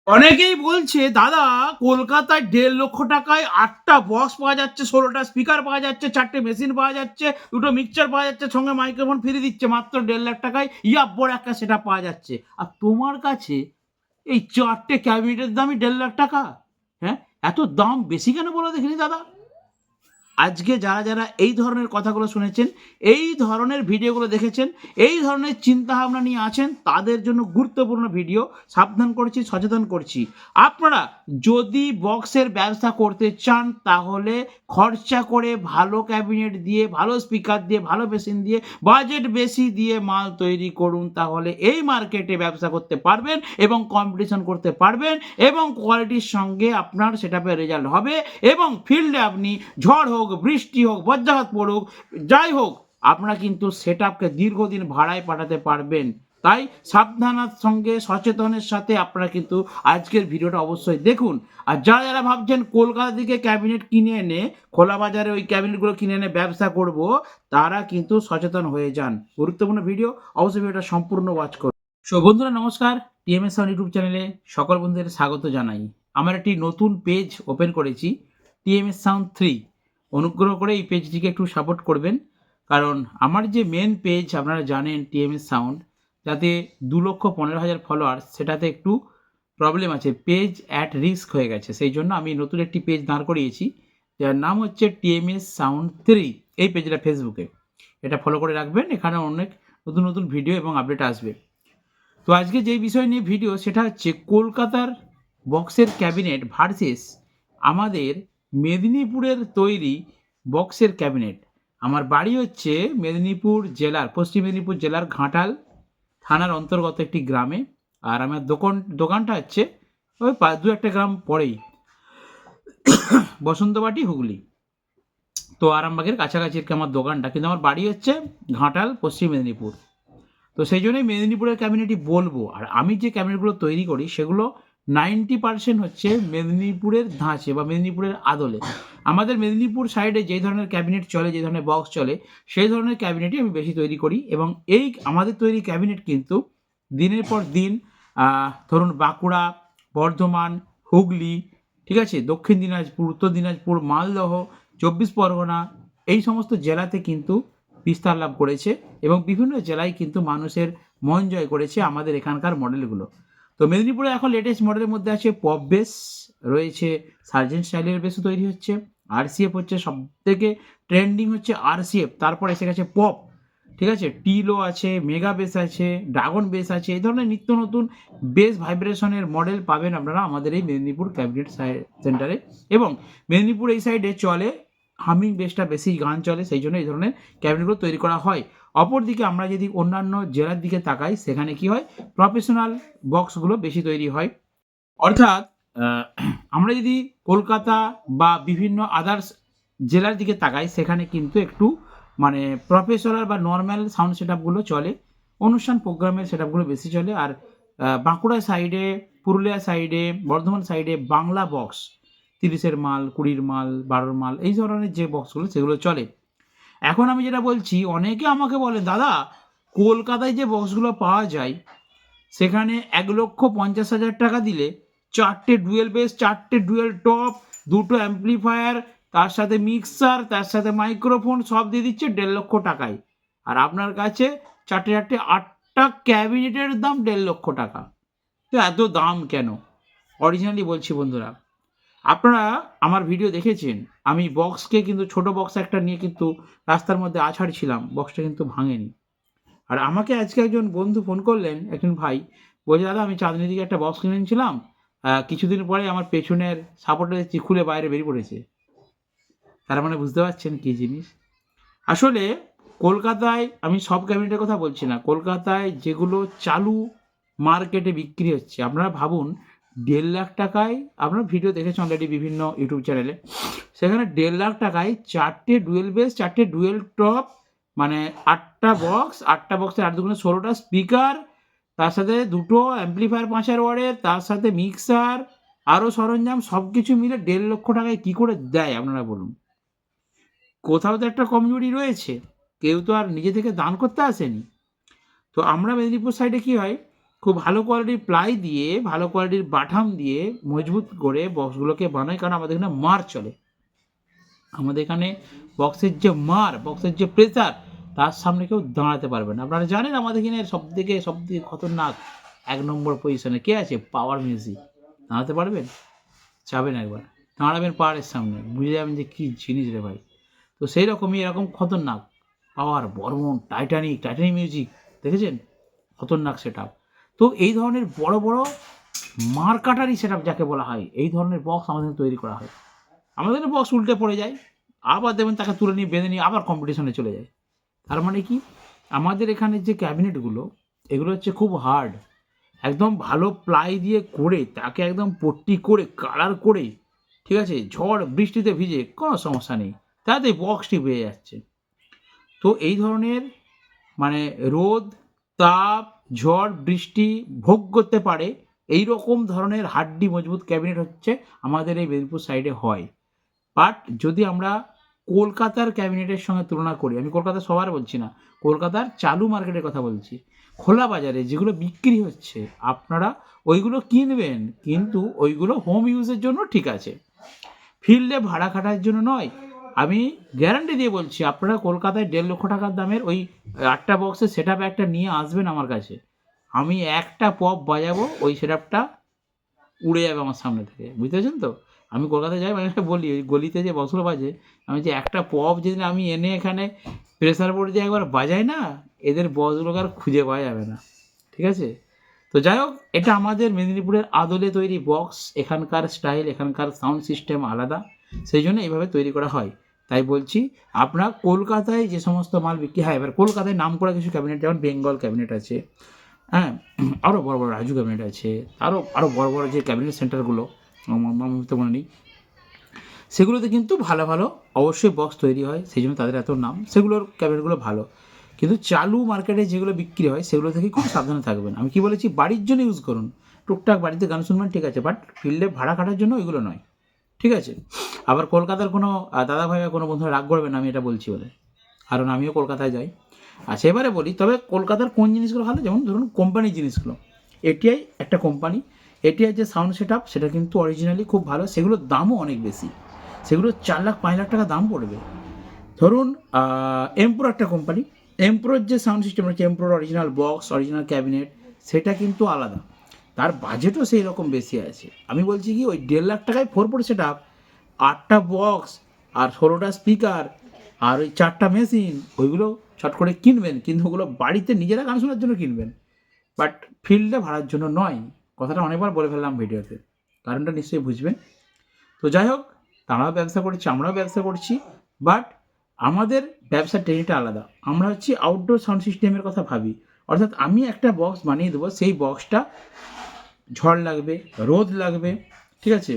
অনেকেই বলছে দাদা কলকাতায় 1.5 লক্ষ টাকায় 8টা বক্স পাওয়া যাচ্ছে, 16টা স্পিকার পাওয়া যাচ্ছে, 4টে মেশিন পাওয়া যাচ্ছে, দুটো মিক্সচার পাওয়া যাচ্ছে, সঙ্গে মাইক্রোফোন ফ্রি দিচ্ছে মাত্র 1.5 লাখ টাকায়। বড় একটা সেটা পাওয়া যাচ্ছে, আর তোমার কাছে এই 4টে ক্যাবিনেটের দামই 1.5 লাখ টাকা। হ্যাঁ, এত দাম বেশি কেন বলো দেখিনি দাদা? আজকে যারা যারা এই ধরনের কথাগুলো শুনেছেন, এই ধরনের ভিডিওগুলো দেখেছেন, এই ধরনের চিন্তাভাবনা নিয়ে আছেন, তাদের জন্য গুরুত্বপূর্ণ ভিডিও। সাবধান করছি, সচেতন করছি। আপনারা যদি বক্সের ব্যবসা করতে চান তাহলে খরচা করে ভালো ক্যাবিনেট দিয়ে, ভালো স্পিকার দিয়ে, ভালো মেশিন দিয়ে, বাজেট বেশি দিয়ে মাল তৈরি করুন, তাহলে এই মার্কেটে ব্যবসা করতে পারবেন এবং কম্পিটিশন করতে পারবেন এবং কোয়ালিটির সঙ্গে আপনার সেটআপের রেজাল্ট হবে এবং ফিল্ডে আপনি ঝড় হোক, বৃষ্টি হোক, বজ্রাঘাত পড়ুক, যাই হোক, আপনারা কিন্তু সেটআপকে দীর্ঘদিন ভাড়ায় পাঠাতে পারবেন। তাই সাবধানের সঙ্গে সচেতনের সাথে আপনারা কিন্তু আজকের ভিডিওটা অবশ্যই দেখুন। আর যারা যারা ভাবছেন কলকাতা থেকে ক্যাবিনেট কিনে এনে খোলা বাজারে ওই ক্যাবিনেটগুলো কিনে এনে ব্যবসা করব, তারা কিন্তু সচেতন হয়ে যান। গুরুত্বপূর্ণ ভিডিও, অবশ্যই ভিডিওটা সম্পূর্ণ ওয়াচ করুন। বন্ধুরা নমস্কার, টিএমএস সাউন্ড ইউটিউব চ্যানেলে সকল বন্ধুদের স্বাগত জানাই। আমার একটি নতুন পেজ ওপেন করেছি, টিএমএস সাউন্ড 3। অনুগ্রহ করে এই পেজটিকে একটু সাপোর্ট করবেন, কারণ আমার যে মেন পেজ আপনারা জানেন টিএমএস সাউন্ড, যাতে 2,15,000 ফলোয়ার্স, সেটাতে একটু প্রবলেম আছে, পেজ অ্যাট রিস্ক হয়ে গেছে। সেই জন্য আমি নতুন একটি পেজ দাঁড় করিয়েছি, যার নাম হচ্ছে টিএমএস সাউন্ড 3। এই পেজটা ফেসবুকে, এটা ফলো করে রাখবেন, এখানে অনেক নতুন নতুন ভিডিও এবং আপডেট আসবে। তো আজকে যে বিষয় নিয়ে ভিডিও, সেটা হচ্ছে কলকাতার বক্সের ক্যাবিনেট ভার্সেস আমাদের মেদিনীপুরের তৈরি বক্সের ক্যাবিনেট। আমার বাড়ি হচ্ছে মেদিনীপুর জেলার, পশ্চিম মেদিনীপুর জেলার ঘাটাল থানার অন্তর্গত একটি গ্রামে। আর আমার দোকানটা হচ্ছে ওই 2-1 গ্রাম পরেই, বসন্তবাটি, হুগলি। তো আরামবাগের কাছাকাছি আর কি আমার দোকানটা, কিন্তু আমার বাড়ি হচ্ছে ঘাটাল, পশ্চিম মেদিনীপুর। তো সেই জন্যই মেদিনীপুরের ক্যাবিনেটই বলবো। আর আমি যে ক্যাবিনেটগুলো তৈরি করি সেগুলো 90% হচ্ছে মেদিনীপুরের ধাঁচে বা মেদিনীপুরের আদলে। আমাদের মেদিনীপুর সাইডে যেই ধরনের ক্যাবিনেট চলে, যে ধরনের বক্স চলে, সেই ধরনের ক্যাবিনেটই আমি বেশি তৈরি করি। এবং এই আমাদের তৈরি ক্যাবিনেট কিন্তু দিনের পর দিন, ধরুন বাঁকুড়া, বর্ধমান, হুগলি, ঠিক আছে, দক্ষিণ দিনাজপুর, উত্তর দিনাজপুর, মালদহ, 24 পরগনা, এই সমস্ত জেলাতে কিন্তু বিস্তার লাভ করেছে এবং বিভিন্ন জেলায় কিন্তু মানুষের মন জয় করেছে আমাদের এখানকার মডেলগুলো। তো মেদিনীপুরে এখন লেটেস্ট মডেলের মধ্যে আছে পপ বেস, রয়েছে সার্জেন্ট স্টাইলের বেসও তৈরি হচ্ছে, আরসিএফ হচ্ছে সব থেকে ট্রেন্ডিং, হচ্ছে আরসিএফ, তারপর এসে গেছে পপ, ঠিক আছে, টিলো আছে, মেগা বেস আছে, ড্রাগন বেস আছে। এই ধরনের নিত্য নতুন বেস ভাইব্রেশনের মডেল পাবেন আপনারা আমাদের এই মেদিনীপুর ক্যাবিনেট সেন্টারে। এবং মেদিনীপুর এই সাইডে চলে হামিং বেসটা বেশি গান চলে, সেই জন্য এই ধরনের ক্যাবিনেটগুলো তৈরি করা হয়। অপরদিকে আমরা যদি অন্যান্য জেলার দিকে তাকাই, সেখানে কি হয়, প্রফেশনাল বক্সগুলো বেশি তৈরি হয়। অর্থাৎ আমরা যদি কলকাতা বা বিভিন্ন আদার্স জেলার দিকে তাকাই, সেখানে কিন্তু একটু মানে প্রফেশনাল বা নর্মাল সাউন্ড সেটআপগুলো চলে, অনুষ্ঠান প্রোগ্রামের সেটআপগুলো বেশি চলে। আর বাঁকুড়া সাইডে, পুরুলিয়া সাইডে, বর্ধমান সাইডে বাংলা বক্স, 30-এর মাল, 20-র মাল, 12-র মাল, এই ধরনের যে বক্সগুলো সেগুলো চলে। এখন আমি যেটা বলছি, অনেকে আমাকে বলে দাদা কলকাতায় যে বক্সগুলো পাওয়া যায়, সেখানে 1,50,000 টাকা দিলে 4টে ডুয়েল বেস, 4টে ডুয়েল টপ, 2টো অ্যাম্প্লিফায়ার, তার সাথে মিক্সার, তার সাথে মাইক্রোফোন সব দিয়ে দিচ্ছে 1.5 লক্ষ টাকায়। আর আপনার কাছে 8টা ক্যাবিনেটের দাম 1.5 লক্ষ টাকা। তো এত দাম কেন? অরিজিনালি বলছি বন্ধুরা, আপনারা আমার ভিডিও দেখেছেন, আমি বক্সকে কিন্তু ছোট বক্স একটা নিয়ে কিন্তু রাস্তার মধ্যে আছাড় ছিলাম, বক্সটা কিন্তু ভাঙেনি। আর আমাকে আজকে একজন বন্ধু ফোন করলেন, একজন ভাই, বলছে দাদা আমি চাঁদনি দিকে একটা বক্স কিনে নিয়েছিলাম, কিছুদিন পরে আমার পেছনের সাপোর্টটা দেখছি খুলে বাইরে বেরিয়ে পড়েছে। তার মানে বুঝতে পারছেন কী জিনিস। আসলে কলকাতায়, আমি সব ক্যাবিনেটের কথা বলছি না, কলকাতায় যেগুলো চালু মার্কেটে বিক্রি হচ্ছে, আপনারা ভাবুন 1.5 লাখ টাকায়, আপনারা ভিডিও দেখেছেন অলরেডি বিভিন্ন ইউটিউব চ্যানেলে, সেখানে 1.5 লাখ টাকায় 4টে ডুয়েল বেস, 4টে ডুয়েল টপ, মানে 8টা বক্স, 8টা বক্সের 8 দুগুণে 16টা স্পিকার, তার সাথে 2টো অ্যাম্প্লিফায়ার 5,000 ওয়াটের, তার সাথে মিক্সার, আরও সরঞ্জাম, সব কিছু মিলে 1.5 লক্ষ টাকায় কী করে দেয় আপনারা বলুন? কোথাও তো একটা কমজোরি রয়েছে, কেউ তো আর নিজে থেকে দান করতে আসেনি। তো আমরা মেদিনীপুর সাইডে কী হয়, খুব ভালো কোয়ালিটির প্লাই দিয়ে, ভালো কোয়ালিটির বাটাম দিয়ে মজবুত করে বক্সগুলোকে বানায়, কারণ আমাদের এখানে মার চলে। আমাদের এখানে বক্সের যে মার, বক্সের যে প্রেসার, তার সামনে কেউ দাঁড়াতে পারবে না। আপনারা জানেন আমাদের এখানে সবথেকে খতরনাক 1 নম্বর পজিশনে কে আছে? Power music. দাঁড়াতে পারবেন? যাবেন একবার, দাঁড়াবেন পাওয়ারের সামনে, বুঝে যাবেন যে কী জিনিস রে ভাই। তো সেই রকমই এরকম খতরনাক পাওয়ার, বর্মন, টাইটানিক মিউজিক দেখেছেন? খতরনাক সেট আপ। তো এই ধরনের বড় বড় মার্কাটারি সেট আপ যাকে বলা হয়, এই ধরনের বক্স আমাদের তৈরি করা হয়। আমাদের বক্স উল্টে পড়ে যায়, আবার দেখবেন তাকে তুলে নিয়ে বেঁধে নিয়ে আবার কম্পিটিশনে চলে যায়। তার মানে কি, আমাদের এখানে যে ক্যাবিনেটগুলো, এগুলো হচ্ছে খুব হার্ড, একদম ভালো প্লাই দিয়ে করে তাকে একদম পট্টি করে কালার করে, ঠিক আছে, ঝড় বৃষ্টিতে ভিজে কোনো সমস্যা নেই, তাতে বক্সটি বেয়ে যাচ্ছে। তো এই ধরনের মানে রোদ, তাপ, ঝড় বৃষ্টি ভোগ করতে পারে এই রকম ধরনের হাড্ডি মজবুত ক্যাবিনেট হচ্ছে আমাদের এই মেদিনীপুর সাইডে হয়। বাট যদি আমরা কলকাতার ক্যাবিনেটের সঙ্গে তুলনা করি, আমি কলকাতা সবার বলছি না, কলকাতার চালু মার্কেটের কথা বলছি, খোলা বাজারে যেগুলো বিক্রি হচ্ছে আপনারা ওইগুলো কিনবেন, কিন্তু ওইগুলো হোম ইউজের জন্য ঠিক আছে, ফিল্ডে ভাড়া খাটার জন্য নয়। আমি গ্যারান্টি দিয়ে বলছি, আপনারা কলকাতায় 1.5 লক্ষ টাকার দামের ওই 8টা বক্সের সেট আপ একটা নিয়ে আসবেন আমার কাছে, আমি একটা পপ বাজাবো, ওই সেট আপটা উড়ে যাবে আমার সামনে থেকে, বুঝতে পারছেন তো? আমি কলকাতায় যাই, মানে বলি ওই গলিতে যে বক্সগুলো বাজে, আমি যে একটা পপ যদি আমি এনে এখানে প্রেসার বোর্ড দিয়ে একবার বাজাই না, এদের বক্সগুলোকে আর খুঁজে পাওয়া যাবে না, ঠিক আছে? তো যাই হোক, এটা আমাদের মেদিনীপুরের আদলে তৈরি বক্স, এখানকার স্টাইল, এখানকার সাউন্ড সিস্টেম আলাদা, সেই জন্য এইভাবে তৈরি করা হয়। তাই বলছি, আপনার কলকাতায় যে সমস্ত মাল বিক্রি হয়, এবার কলকাতায় নাম করা কিছু ক্যাবিনেট, যেমন বেঙ্গল ক্যাবিনেট আছে, হ্যাঁ, আরও বড় বড় রাজু ক্যাবিনেট আছে, আরও বড় বড় যে ক্যাবিনেট সেন্টারগুলো আমার তো মনে নেই, সেগুলোতে কিন্তু ভালো ভালো অবশ্যই বক্স তৈরি হয়, সেই জন্য তাদের এত নাম, সেগুলোর ক্যাবিনেটগুলো ভালো। কিন্তু চালু মার্কেটে যেগুলো বিক্রি হয় সেগুলো থেকে খুব সাবধানে থাকবেন। আমি কি বলেছি, বাড়ির জন্য ইউজ করুন, টুকটাক বাড়িতে গান শুনবেন, ঠিক আছে, বাট ফিল্ডে ভাড়া খাটার জন্য ওইগুলো নয়, ঠিক আছে? আবার কলকাতার কোনো দাদা ভাই বা কোনো বন্ধুরা রাগ করবেন আমি এটা বলছি বলে, কারণ আমিও কলকাতায় যাই। আচ্ছা, এবারে বলি, তবে কলকাতার কোন জিনিসগুলো ভালো, যেমন ধরুন কোম্পানির জিনিসগুলো, এটিআই একটা কোম্পানি, এটিআই যে সাউন্ড সেট আপ সেটা কিন্তু অরিজিনালি খুব ভালো, সেগুলোর দামও অনেক বেশি, সেগুলো 4 লাখ 5 লাখ টাকা দাম পড়বে। ধরুন এমপ্রো একটা কোম্পানি, এমপ্রোর যে সাউন্ড সিস্টেম আছে, এমপ্রোর অরিজিনাল বক্স, অরিজিনাল ক্যাবিনেট, সেটা কিন্তু আলাদা, তার বাজেটও সেই রকম বেশি আছে। আমি বলছি কি, ওই 1.5 লাখ টাকায় 4 সেট আপ, 8টা বক্স আর 16টা স্পিকার আর ওই 4টা মেশিন, ওইগুলো ছট করে কিনবেন, কিন্তু ওগুলো বাড়িতে নিজেরা গান শোনার জন্য কিনবেন, বাট ফিল্ডে ভাড়ার জন্য নয়। কথাটা অনেকবার বলে ফেললাম ভিডিওতে, কারণটা নিশ্চয়ই বুঝবেন। তো যাই হোক, তারাও ব্যবসা করছি, আমরাও ব্যবসা করছি, বাট আমাদের ব্যবসার ট্রেনিংটা আলাদা। আমরা হচ্ছে আউটডোর সাউন্ড সিস্টেমের কথা ভাবি, অর্থাৎ আমি একটা বক্স বানিয়ে দেবো, সেই বক্সটা ঝড় লাগবে, রোদ লাগবে, ঠিক আছে,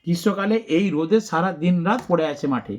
গ্রীষ্মকালে এই রোদে সারা দিন রাত পড়ে আছে মাঠে,